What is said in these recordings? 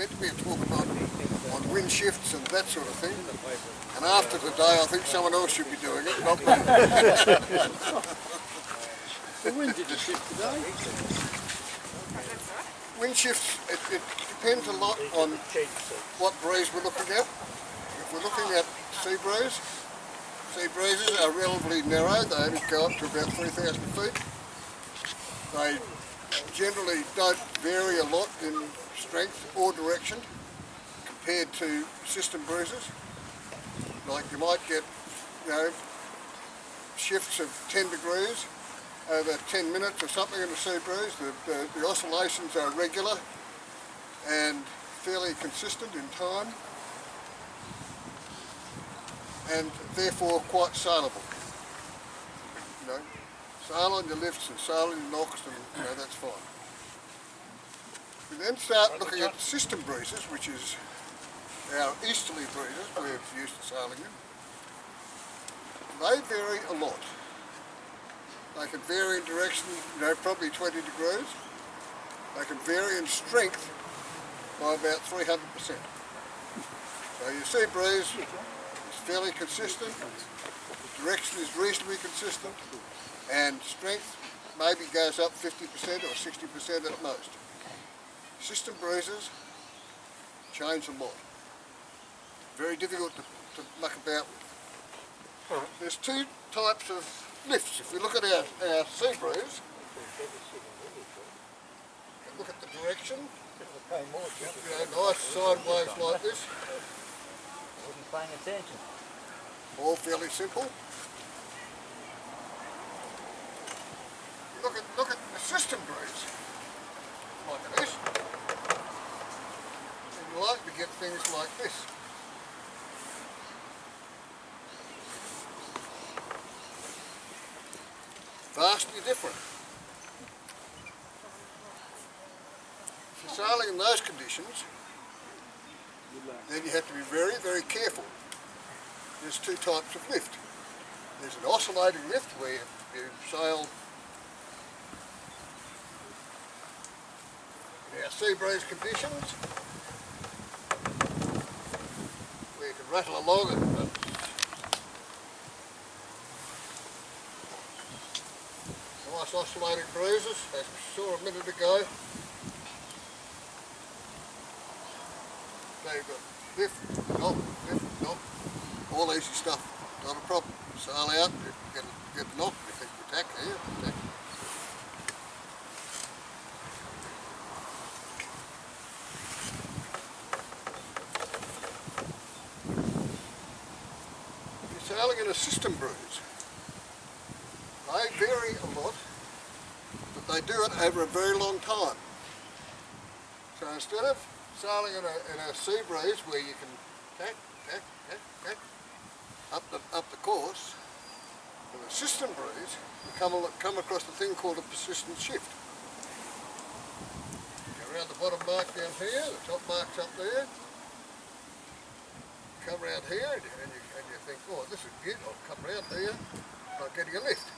meant to be a talk on wind shifts and that sort of thing. And after today, I think someone else should be doing it, not me. The wind didn't shift today. Wind shifts, it depends a lot on what breeze we're looking at. If we're looking at sea breezes are relatively narrow. They only go up to about 3,000 feet. They generally don't vary a lot in strength or direction compared to system breezes. Like you might get, shifts of 10 degrees over 10 minutes or something in a sea breeze. The oscillations are regular and fairly consistent in time, and therefore quite saleable. Sail on your lifts and sail on your knocks, and that's fine. We then start looking at system breezes, which is our easterly breezes we're used to sailing in. They vary a lot. They can vary in direction, probably 20 degrees. They can vary in strength by about 300%. So your sea breeze is fairly consistent, direction is reasonably consistent, and strength maybe goes up 50% or 60% at most. System breezes change a lot. Very difficult to muck about with. There's two types of lifts. If we look at our sea breeze, and look at the direction, nice sideways like this. I wasn't paying attention. All fairly simple. Look at the system breeze, like this. And you like to get things like this. Vastly different. If you're sailing in those conditions, then you have to be very, very careful. There's two types of lift. There's an oscillating lift where you sail in our sea breeze conditions, where you can rattle along it. Nice oscillating breezes, as we saw a minute ago. Now you've got lift, knock, all easy stuff, not a problem. Sail out, you get a knock, you think you tack here, tack. If you're sailing in a system breeze, they vary a lot, but they do it over a very long time. So instead of sailing in a sea breeze where you can tack, up the course, with a system breeze, you come across a thing called a persistent shift. Go around the bottom mark down here, the top mark's up there. Come around here and you think, oh, this is good, I'll come around here, I'm getting a lift.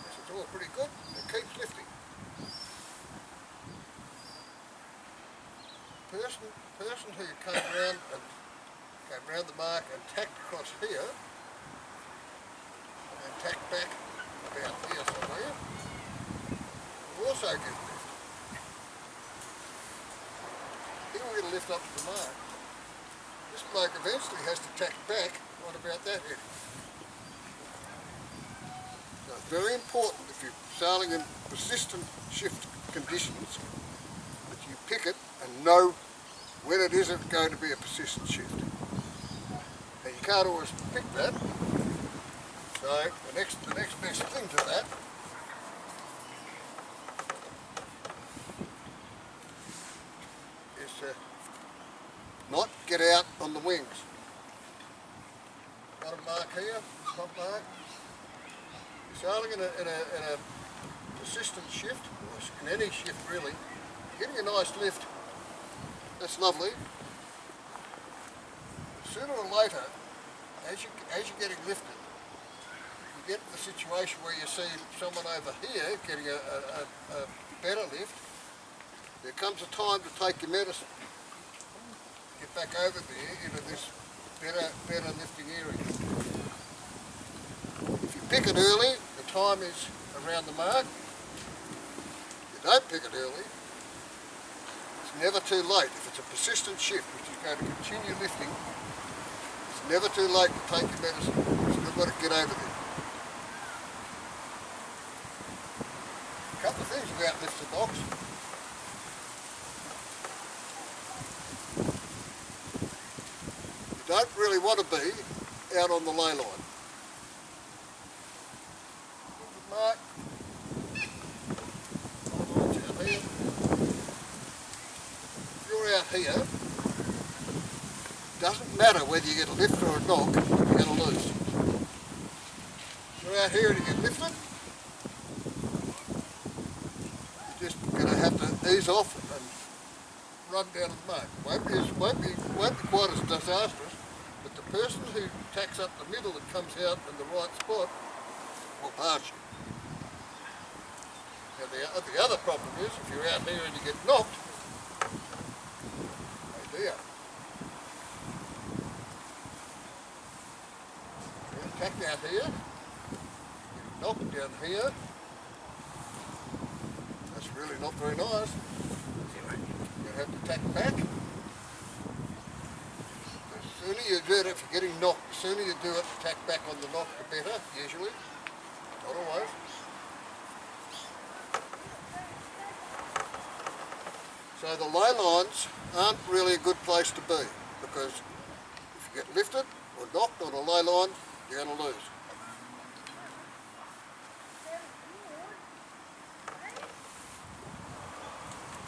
It's all pretty good, it keeps lifting. Person who came around the mark and tacked across here, and tacked back about here somewhere, will also get a lift. He will get a lift up to the mark. This bloke eventually has to tack back right about that heading. So it's very important if you're sailing in persistent shift conditions that you pick it and know when it isn't going to be a persistent shift. And you can't always pick that. So the next best thing to that is to not get out on the wings. Got a mark here, top mark. You're sailing in a persistent shift, or in any shift really, getting a nice lift. That's lovely. Sooner or later, as you're getting lifted, you get the situation where you see someone over here getting a better lift, there comes a time to take your medicine. Get back over there into this better lifting area. If you pick it early, the time is around the mark. If you don't pick it early, it's never too late. If it's a persistent shift, which is going to continue lifting, it's never too late to take your medicine. You've still got to get over there. A couple of things about lifts and knocks. You don't really want to be out on the ley line. Mark. Out here. If you're out here, doesn't matter whether you get a lift or a knock, you're going to lose. If you're out here and you get lifted, you're just going to have to ease off and run down the mark. Won't be quite as disastrous, but the person who tacks up the middle and comes out in the right spot will pass you. Now the other problem is, if you're out here and you get knocked, oh dear. You tack down here, you knock down here, that's really not very nice. You're going to have to tack back. The sooner you do it, if you're getting knocked, the sooner you do it, tack back on the knock, the better, usually. Not always. So the ley lines aren't really a good place to be, because if you get lifted or knocked on a ley line, you're going to lose.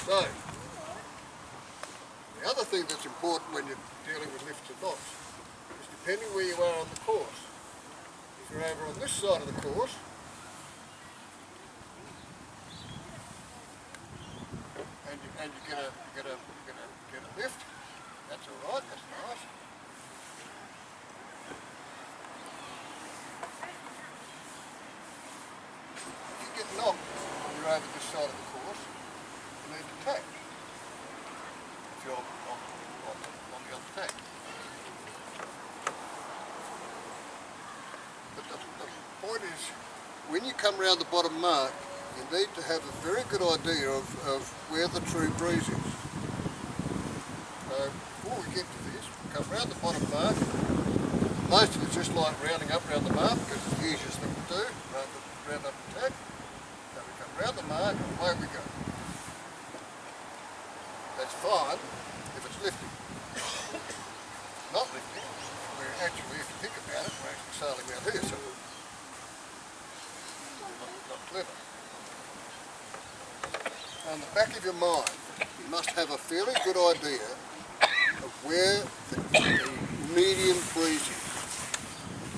So, the other thing that's important when you're dealing with lifts and knocks is depending where you are on the course. If you're over on this side of the course, and you get a lift, that's all right, that's nice. If you get knocked and you're over this side of the course, you need to tack. If you're on the other tack. But the point is, when you come round the bottom mark, you need to have a very good idea of where the true breeze is. So before we get to this, we come round the bottom mark. Most of it's just like rounding up round the mark because it's the easiest thing to do, rather than round up and tack. So we come round the mark and away we go. That's fine if it's lifting. Not lifting, we're actually, if you think about it, we're actually sailing out here, so not clever. On the back of your mind, you must have a fairly good idea of where the medium breeze is.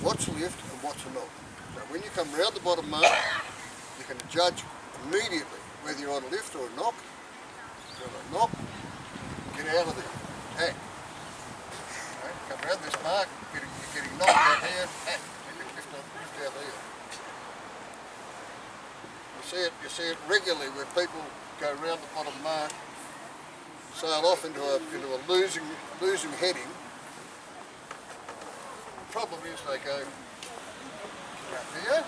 What's lift and what's a knock. So when you come round the bottom mark, you can judge immediately whether you're on a lift or a knock. If you're on a knock, get out of there, tack. Okay, come round this mark, you're getting knocked out here, tack. You can lift out there. You see it regularly where people go round the bottom mark, sail off into a losing heading. The problem is they go out here.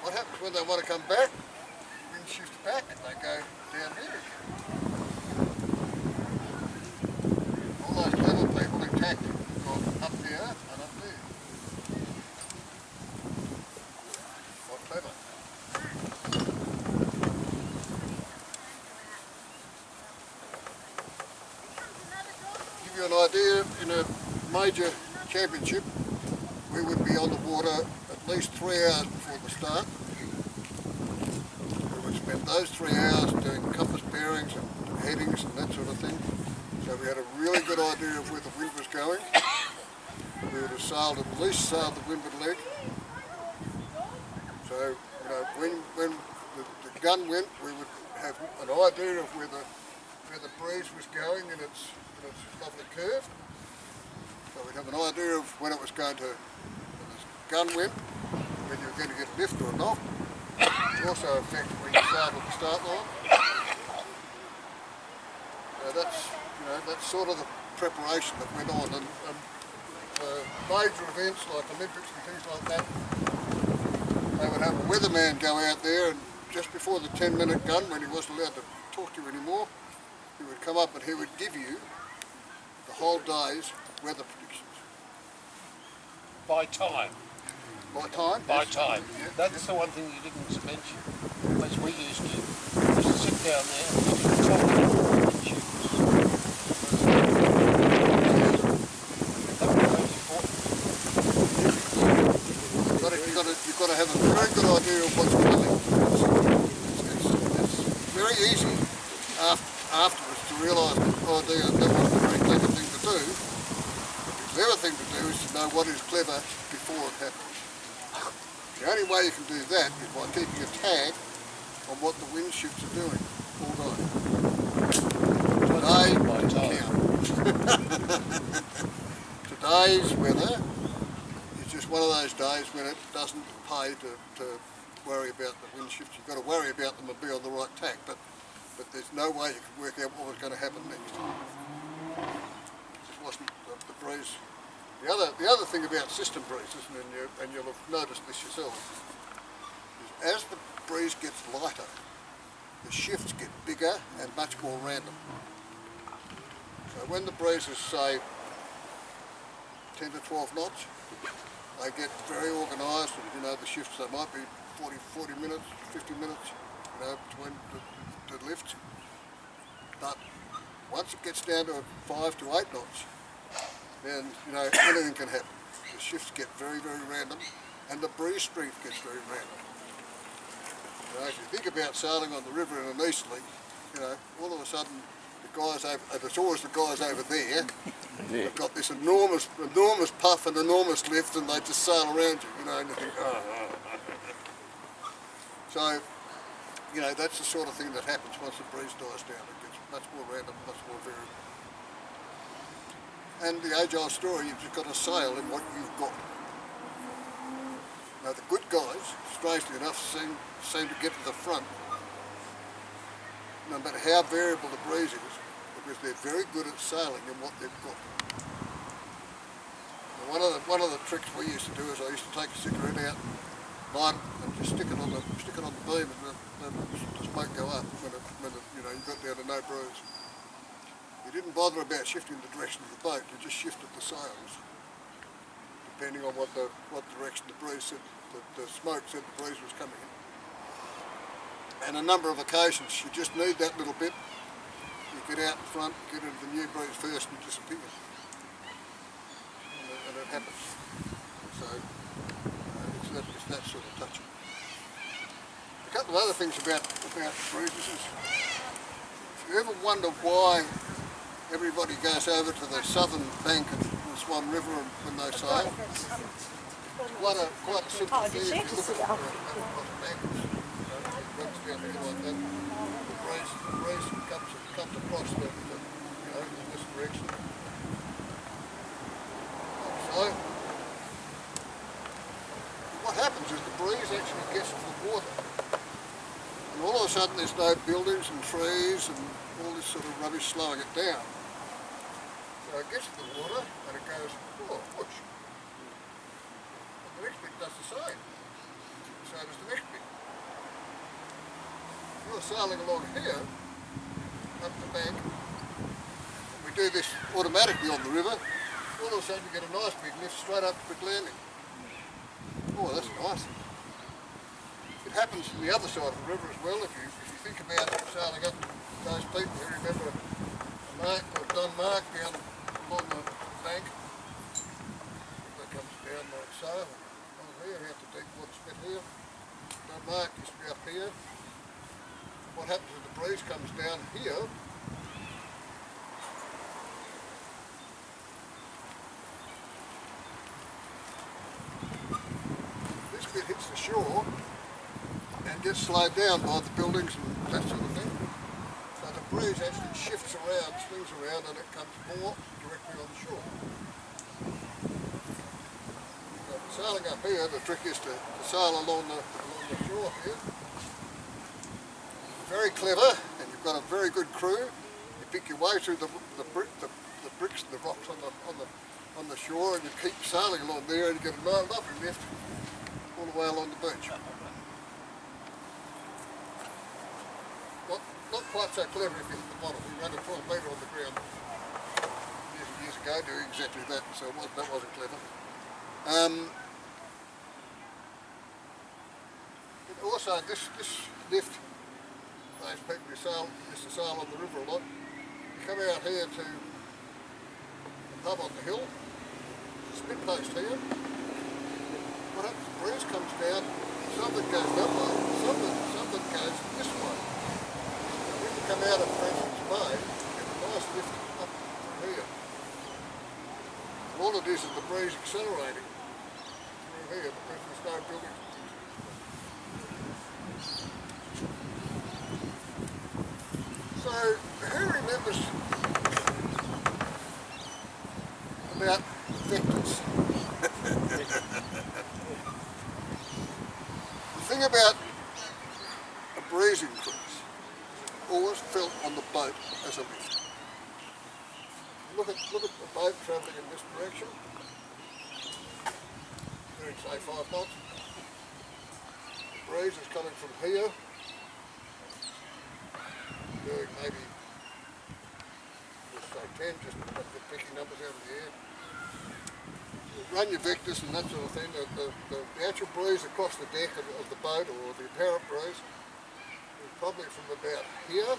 What happens when they want to come back? Wind shifts back and they go down here again. All those clever people who tacked gone up here and up there. Quite clever. Give you an idea, in a major championship we would be on the water at least 3 hours before the start. We would spend those 3 hours doing compass bearings and headings and that sort of thing. So we had a really good idea of where the wind was going. We would have at least sailed the windward leg. So when the gun went, we would have an idea of where the breeze was going in its lovely curve. So we'd have an idea of when it was going to, when this gun went, when you were going to get a lift or a knock. It also affects where you start at the start line. that's sort of the preparation that went on, and major events like Olympics and things like that, they would have a weatherman go out there, and just before the 10-minute gun, when he wasn't allowed to talk to you anymore, he would come up and he would give you the whole day's weather predictions. By time. By time? By Yes. time. Yeah, That's the one thing you didn't mention. As we used to sit down there and look at the top of the wind sheets. That was most important. You've got to have a very good idea of what's coming. It's very easy afterwards to realise that, oh dear, that wasn't a very clever thing to do. The clever thing to do is to know what is clever before it happens. The only way you can do that is by keeping a tag on what the wind shifts are doing all day. Today counts. Today's weather is just one of those days when it doesn't pay to worry about the wind shifts. You've got to worry about them and be on the right tack, but there's no way you can work out what was going to happen next. It just wasn't the breeze. The other thing about system breezes, and you'll have noticed this yourself, is as the breeze gets lighter, the shifts get bigger and much more random. So when the breeze is, say, 10 to 12 knots, they get very organised, and the shifts, they might be 40 minutes, 50 minutes, between the lifts. But once it gets down to 5 to 8 knots, then anything can happen. The shifts get very, very random, and the breeze strength gets very random. If you think about sailing on the river in an easterly, all of a sudden the guys over, and it's always the guys over there, they've got this enormous puff and enormous lift, and they just sail around you, and you think, oh. So, that's the sort of thing that happens once the breeze dies down. It gets much more random, much more variable. And the age-old story, you've just got to sail in what you've got. Now the good guys, strangely enough, seem to get to the front, no matter how variable the breeze is, because they're very good at sailing in what they've got. Now one of the tricks we used to do is I used to take a cigarette out, light it, and just stick it on the beam, and the smoke go up when you got down to no breeze. You didn't bother about shifting the direction of the boat, you just shifted the sails, depending on what direction the breeze said, the smoke said the breeze was coming in. And a number of occasions you just need that little bit, you get out in front, get into the new breeze first and disappear. And it happens. So it's that sort of touching. A couple of other things about breezes is, if you ever wonder why everybody goes over to the southern bank of the Swan River when they sail, quite a simple thing. If you look at the bank, runs down here like that, the breeze comes across in this direction. So what happens is the breeze actually gets to the water, and all of a sudden there's no buildings and trees and all this sort of rubbish slowing it down. So it gets to the water and it goes, oh, whoosh. And the next bit does the same. So does the next bit. If you're sailing along here, up the bank, and we do this automatically on the river, all of a sudden you get a nice big lift straight up to the landing. Oh, that's nice. It happens from the other side of the river as well. If you think about sailing up those people who remember a mark or done mark down along the bank, that comes down like so, over there, out to deep water spit here. Done mark used to be up here. What happens if the breeze comes down here? This bit hits the shore and gets slowed down by the buildings and that sort of thing. So the breeze actually shifts around, swings around, and it comes more directly on the shore. So sailing up here, the trick is to sail along the shore here. Very clever, and you've got a very good crew. You pick your way through the bricks and the rocks on the shore, and you keep sailing along there, and you get a lovely lift all the way along the beach. Not quite so clever if you hit the bottom. You run a 12 metre on the ground years ago doing exactly that, so that wasn't clever. Also, this lift, those people who used to sail on the river a lot, you come out here to the pub on the hill, there's a spit post here. What happens, the breeze comes down, some of it goes that way, some of it goes this way. So when you come out of Francis Bay, you get a nice lift up from here. And all it is the breeze accelerating through here because there's no building. So, who remembers about vectors? The thing about a breeze increase always felt on the boat as a lift. Look at the boat travelling in this direction, doing say 5 knots. The breeze is coming from here, doing maybe, let's say 10, just picking numbers out of the air. You run your vectors and that sort of thing. The actual breeze across the deck of the boat, or the apparent breeze, is probably from about here,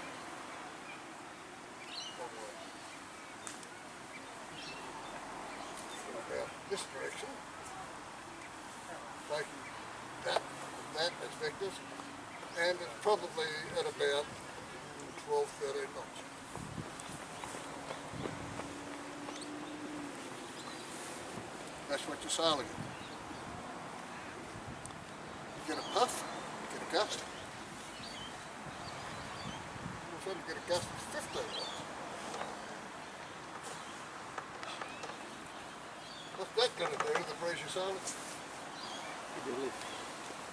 from about this direction, taking that and that as vectors, and it's probably at about 12, 13 knots. That's what you're sailing in. You get a puff, you get a gust. All of a sudden you get a gust of 15 knots. What's that going to do to the breeze you're sailing?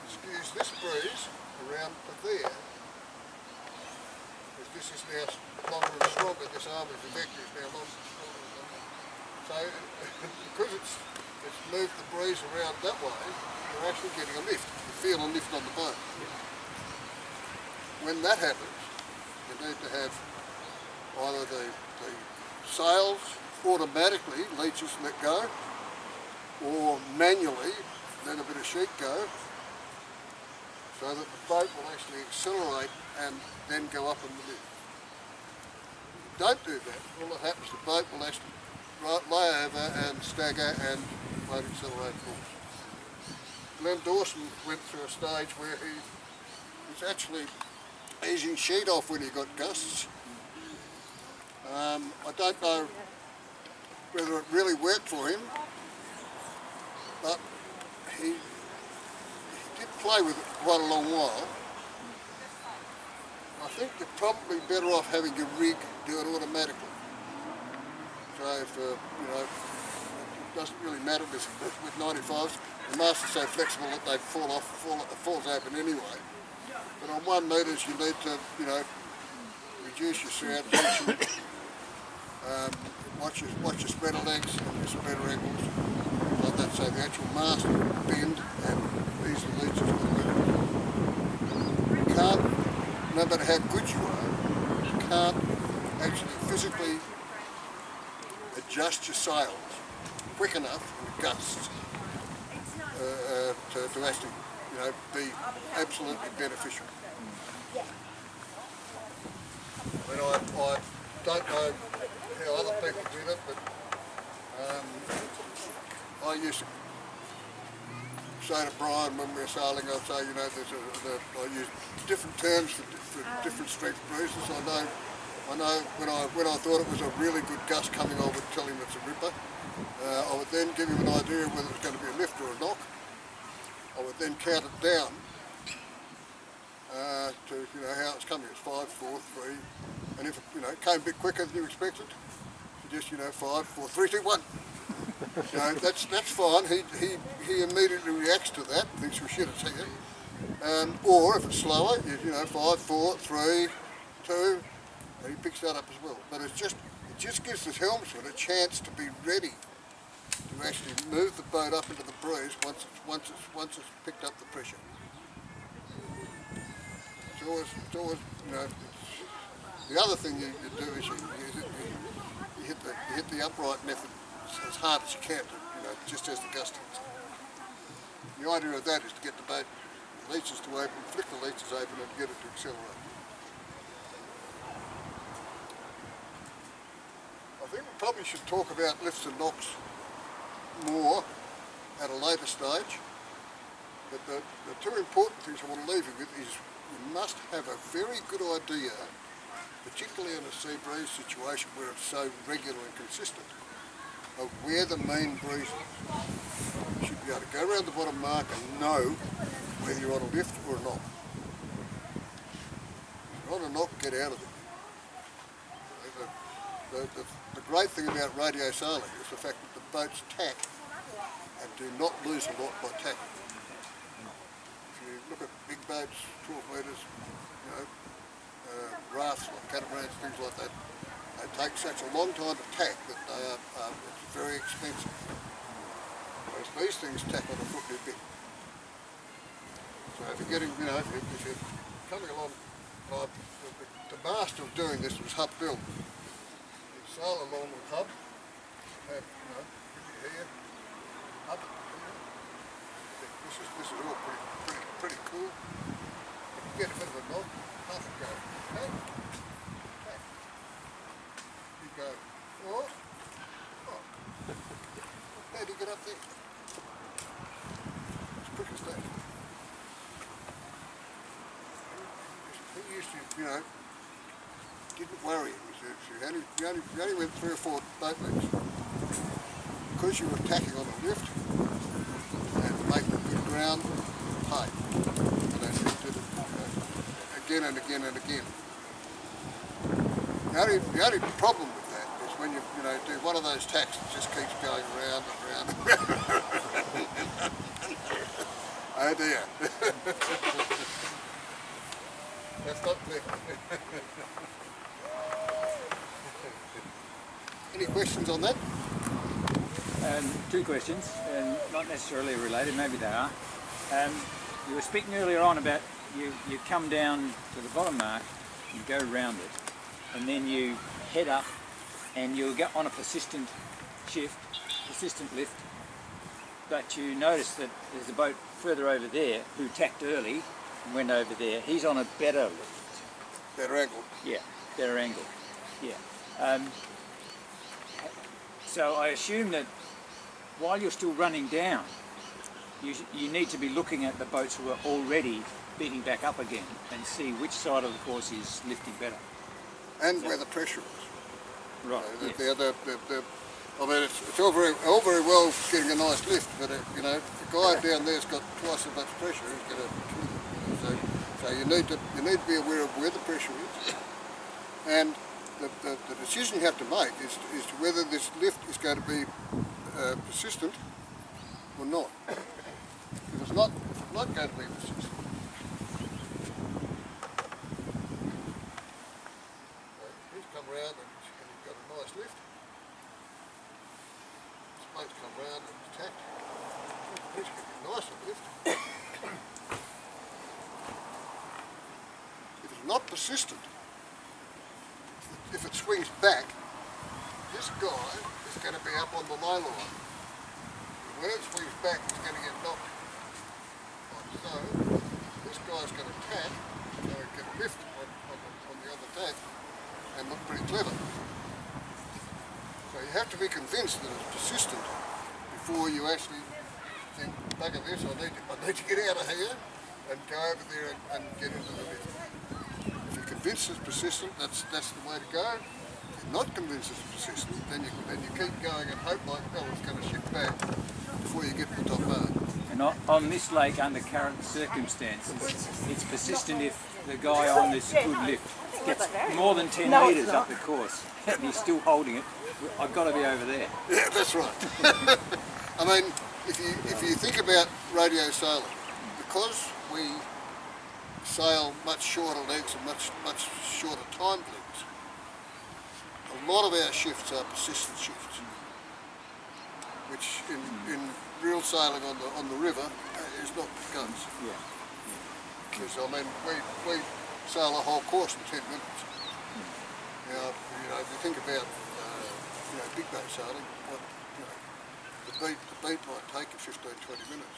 Skews this breeze around to there. This is now longer and stronger, this arm of the vector is now longer and stronger. So, because it's moved the breeze around that way, you're actually getting a lift. You feel a lift on the boat. When that happens, you need to have either the sails automatically, leeches let go, or manually let a bit of sheet go, so that the boat will actually accelerate and then go up in the lift. If you don't do that, all that happens, the boat will actually lay over and stagger and won't accelerate forward. Glenn Dawson went through a stage where he was actually easing sheet off when he got gusts. I don't know whether it really worked for him, but he did play with it quite a long while. I think you're probably better off having your rig do it automatically. So if, it doesn't really matter with 95s, the master's so flexible that they falls open anyway. But on 1 metres you need to, reduce your surround tension, watch your spreader lengths and your spreader angles, like that, so the actual mast will bend and these are leeches will move. You can't, no matter how good you are, you can't actually physically adjust your sails quick enough with gusts to actually, be absolutely beneficial. I mean, I don't know how other people did it, but I used to say to Brian when we were sailing, I'd say, I use different terms for different strength breezes. I know when I thought it was a really good gust coming, I would tell him it's a ripper. I would then give him an idea of whether it was going to be a lift or a knock. I would then count it down to how it's coming. It's 5, 4, 3, and if it came a bit quicker than you expected, you just 5, 4, 3, 2, 1. That's fine. He immediately reacts to that, thinks we shit it's here. Or if it's slower, 5, 4, 3, 2, and he picks that up as well. But it just gives the helmsman a chance to be ready to actually move the boat up into the breeze once it's picked up the pressure. It's always you know. The other thing you do is you hit the upright method as hard as you can, just as the gust hits. The idea of that is to get the boat leeches to open, flick the leeches open and get it to accelerate. I think we probably should talk about lifts and knocks more at a later stage, but the two important things I want to leave you with is you must have a very good idea, particularly in a sea breeze situation where it's so regular and consistent, of where the main breeze is. You should be able to go around the bottom mark and know whether you're on a lift or a knock. If you're on a knock, get out of it. The great thing about radio sailing is the fact that the boats tack and do not lose a lot by tacking. If you look at big boats, 12 metres, rafts like catamarans, things like that, they take such a long time to tack that it's very expensive. Whereas these things tack on a foot a bit. So if you're getting, if you're coming along, the master of doing this was Hub Bill. You sail along with Hub, have, here, Hub, this is all pretty cool. If you get a bit of a knock, half a go. Okay? Okay. You go, oh. How do you get up there? As quick as that. He used to, didn't worry. You only went 3 or 4 boat lengths. Because you were tacking on a lift and making good ground, pay. And they did it again and again and again. The only problem with that is when you do one of those tacks that just keeps going round and round and round. Oh dear. That's not clear. Any questions on that? 2 questions, and not necessarily related, maybe they are. You were speaking earlier on about you come down to the bottom mark, you go round it, and then you head up and you'll get on a persistent lift, but you notice that there's a boat further over there who tacked early and went over there. He's on a better lift. Better angle. Yeah, better angle. Yeah. So I assume that while you're still running down, you need to be looking at the boats who are already beating back up again and see which side of the course is lifting better. And where the pressure is. Right. Yes. I mean, it's all very well getting a nice lift, but the guy down there's got twice as much pressure. He's going to, so you need to be aware of where the pressure is, and the decision you have to make is to whether this lift is going to be persistent or not. If it's not going to be persistent, he's come round and he's got a nice lift. This boat's come round and it's tacked. He's got a nicer lift. If it's not persistent, if it swings back, this guy is going to be up on the low line. And when it swings back, it's going to get knocked. Like so, this guy's going to tack, so it can lift on the other tack and look pretty clever. So you have to be convinced that it's persistent before you actually think, bugger this, I need to get out of here and go over there and get into the lift. If you're convinced it's persistent, that's the way to go. If you're not convinced it's persistent, then you keep going and hope like hell it's going to shift back before you get to the top bar. And on this lake, under current circumstances, it's persistent if the guy on this good lift gets more than 10 metres up the course and he's still holding it. I've got to be over there. Yeah, that's right. I mean, if you think about radio sailing, because we sail much shorter legs and much shorter time lengths, lot of our shifts are persistent shifts, which in real sailing on the river is not the case. Yeah. Because I mean, we sail a whole course in 10 minutes. Now, if you think about big boat sailing, the beat might take you 15-20 minutes.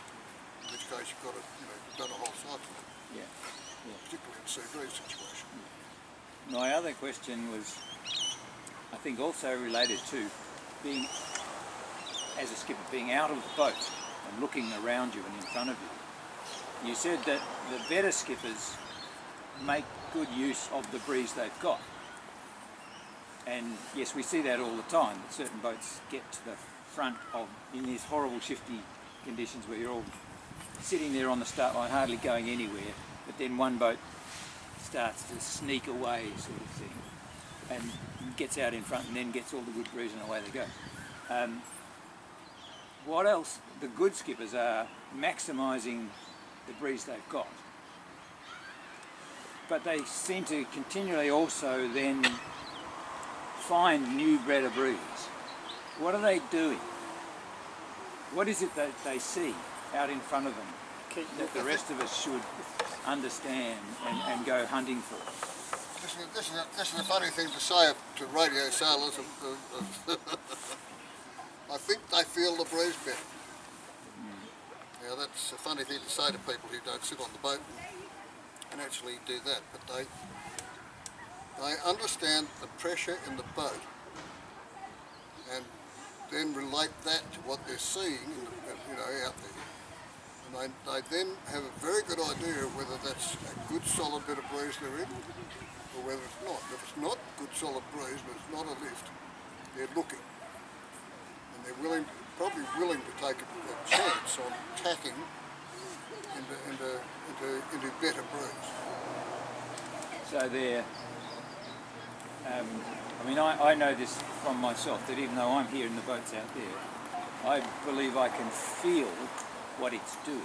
In which case you've got you've done a whole cycle. Yeah. Particularly in sea breeze situation. My other question was, I think, also related to being, as a skipper, being out of the boat and looking around you and in front of you. You said that the better skippers make good use of the breeze they've got. And yes, we see that all the time, that certain boats get to the front of, in these horrible shifty conditions where you're all sitting there on the start line, hardly going anywhere, but then one boat starts to sneak away, sort of thing, and gets out in front and then gets all the good breeze and away they go. What else? The good skippers are maximising the breeze they've got, but they seem to continually also then find new better breeze. What are they doing? What is it that they see out in front of them that the rest of us should understand and go hunting for? This is a funny thing to say to radio sailors. I think they feel the breeze better. Now that's a funny thing to say to people who don't sit on the boat and actually do that, but they understand the pressure in the boat and then relate that to what they're seeing out there. And they then have a very good idea of whether that's a good solid bit of breeze they're in or whether it's not. If it's not good solid breeze and it's not a lift, they're looking. And they're probably willing to take a chance on tacking into better breeze. So they're, I mean, I know this from myself, that even though I'm here and the boat's out there, I believe I can feel what it's doing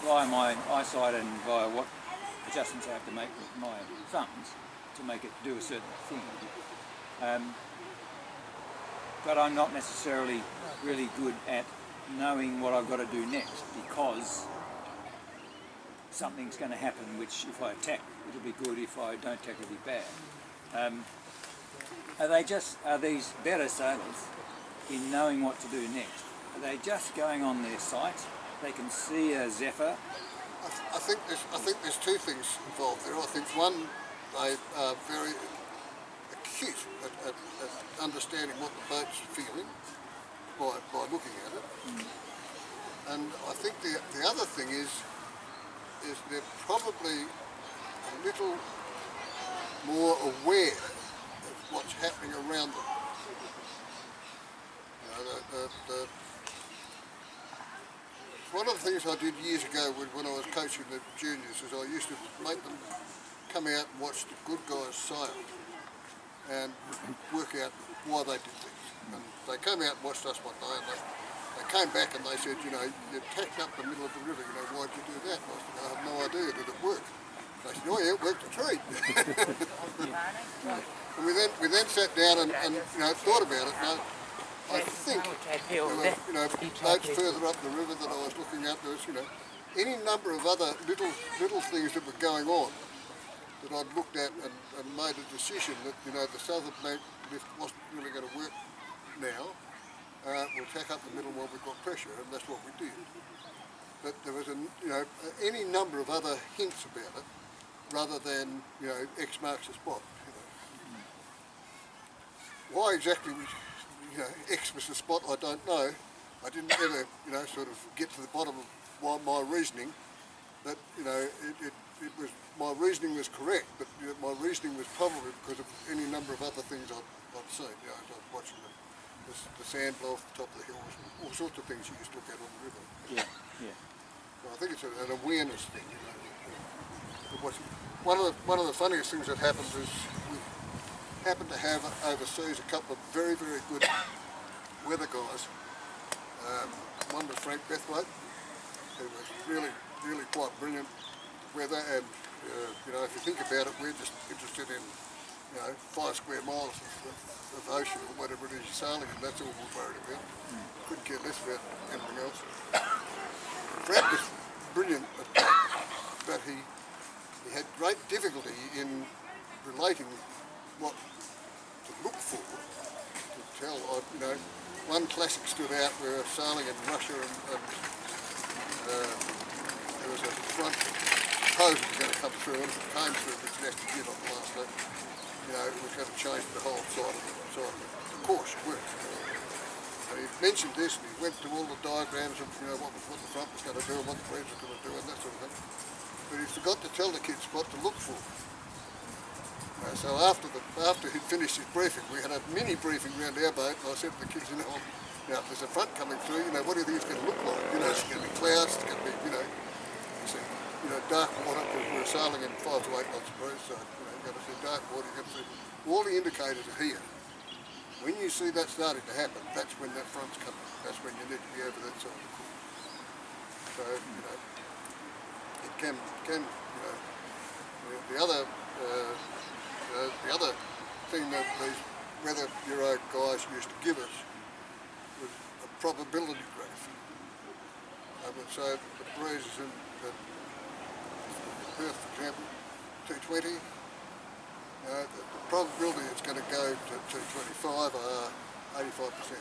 via my eyesight and via what adjustments I have to make with my thumbs to make it do a certain thing. But I'm not necessarily really good at knowing what I've got to do next, because something's going to happen which, if I attack, it'll be good; if I don't attack, it'll be bad. Are these better sailors in knowing what to do next? Are they just going on their sight? They can see a zephyr. I think there's two things involved there. I think one, they are very acute at understanding what the boat's feeling by looking at it. And I think the other thing is they're probably a little more aware of what's happening around them. One of the things I did years ago when I was coaching the juniors is I used to make them come out and watch the good guys sail and work out why they did things. And they came out and watched us one day and they came back and they said, you tacked up the middle of the river, why'd you do that? And I said, I have no idea, did it work? They said, oh yeah, it worked a treat. And we then sat down and thought about it. And I think there were boats further up the river that I was looking at. There was any number of other little things that were going on that I'd looked at and made a decision that the southern bank lift wasn't really going to work now. We'll tack up the middle while we've got pressure, and that's what we did. But there was any number of other hints about it, rather than X marks the spot. Why exactly X was the spot, I don't know. I didn't ever sort of get to the bottom of why my reasoning, but it was, my reasoning was correct, but my reasoning was probably because of any number of other things I'd seen. As I was watching the sand blow off the top of the hills, all sorts of things you used to look at on the river. Yeah. So I think it's an awareness thing. One of the funniest things that happened is we happened to have overseas a couple of very, very good weather guys. One was Frank Bethwaite, who was really quite brilliant weather, and if you think about it, we're just interested in you know, 5 square miles of ocean or whatever it is you're sailing in. That's all we're worried about. Couldn't care less about anything else. Fred was brilliant at that, but he had great difficulty in relating what to look for, to tell. You know, one classic stood out. We were sailing in Russia and there was a front hose that was going to come through, and if it came through, which it actually did on the last day, you know, it was going to change the whole side of the course it worked. And he mentioned this, and he went to all the diagrams of, you know, what the front was going to do and what the breeze was going to do and that sort of thing. But he forgot to tell the kids what to look for. So after he'd finished his briefing, we had a mini briefing around our boat, and I said to the kids, you know, now if there's a front coming through, you know, what do you think it's going to look like? You know, it's going to be clouds, it's going to be, you know, dark water, because we were sailing in 5 to 8 knots of breeze, so, you know, you've got to see dark water, you've got to see, all the indicators are here. When you see that starting to happen, that's when that front's coming. That's when you need to be over that side of the course. So, you know, it can, you know, the other thing that these weather bureau guys used to give us was a probability graph. And so the breeze is in Perth, for example, 220. The probability it's going to go to 225 are 85%.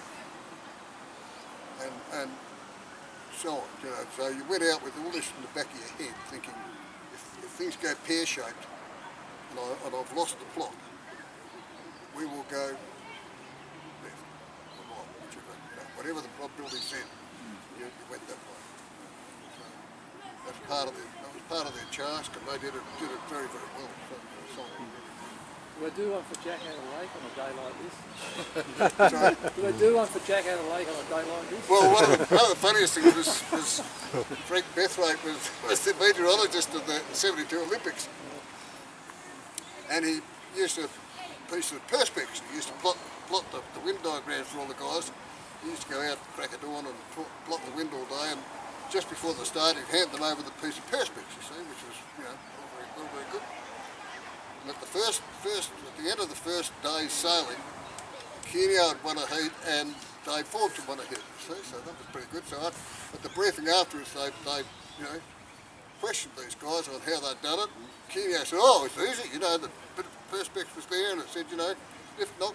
And so on, you know. So you went out with all this in the back of your head thinking, if things go pear-shaped and I've lost the plot, we will go left or right, whichever, you know, whatever the probability said, you went that way. So that was part of their task, and they did it very, very well. So, Do I do one for Jack out of the lake on a day like this? sorry? Do I do one for Jack out of the lake on a day like this? Well, one of the funniest things was Frank Bethwaite was the meteorologist of the 72 Olympics, and he used a piece of perspex. He used to plot the wind diagrams for all the guys. He used to go out crack of dawn and plot the wind all day, and just before the start he'd hand them over the piece of perspex, you see, which was, you know, all very good. And at the end of the first day's sailing, Keaney won a heat and Dave Forbes won a heat. See, so that was pretty good. So at the briefing afterwards, they you know, questioned these guys on how they'd done it. And Keaney said, "Oh, it's easy. You know, the bit of perspex was there, and it said, you know,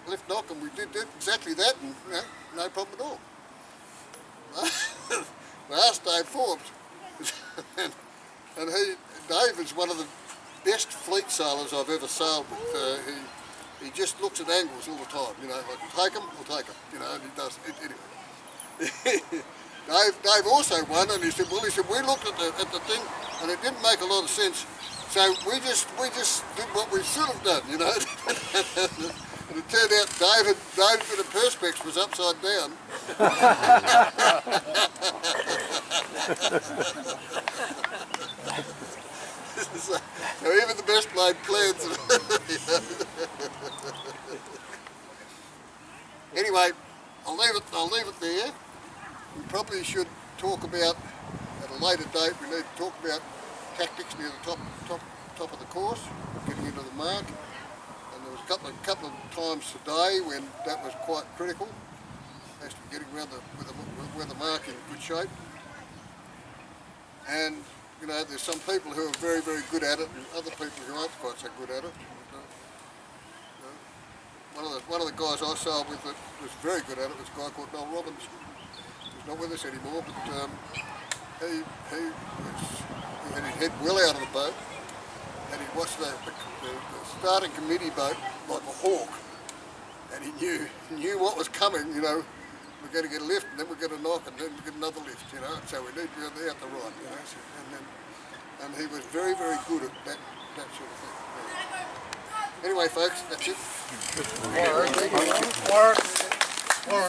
lift knock, and we did exactly that, and you know, no problem at all." I asked Dave Forbes, and Dave is one of the best fleet sailors I've ever sailed with. He just looks at angles all the time, you know, like, take them, we'll take them, you know, and he does it anyway. Dave also won, and he said, we looked at the thing, and it didn't make a lot of sense, so we just did what we should have done, you know. And it turned out Dave's bit of perspex was upside down. So even the best laid plans. Anyway, I'll leave it there. We probably should talk about, at a later date, we need to talk about tactics near the top of the course, getting into the mark. And there was a couple of times today when that was quite critical, actually getting around with the mark in good shape. And you know, there's some people who are very, very good at it, and other people who aren't quite so good at it. One of the guys I sailed with that was very good at it was a guy called Noel Robbins. He's not with us anymore, but he had his head well out of the boat, and he watched the starting committee boat like a hawk, and he knew what was coming. You know, we're going to get a lift, and then we're going to knock, and then we get another lift. You know, so we need to be out the right. You know, so, and he was very, very good at that sort of thing. Yeah. Anyway, folks, that's it. Warren.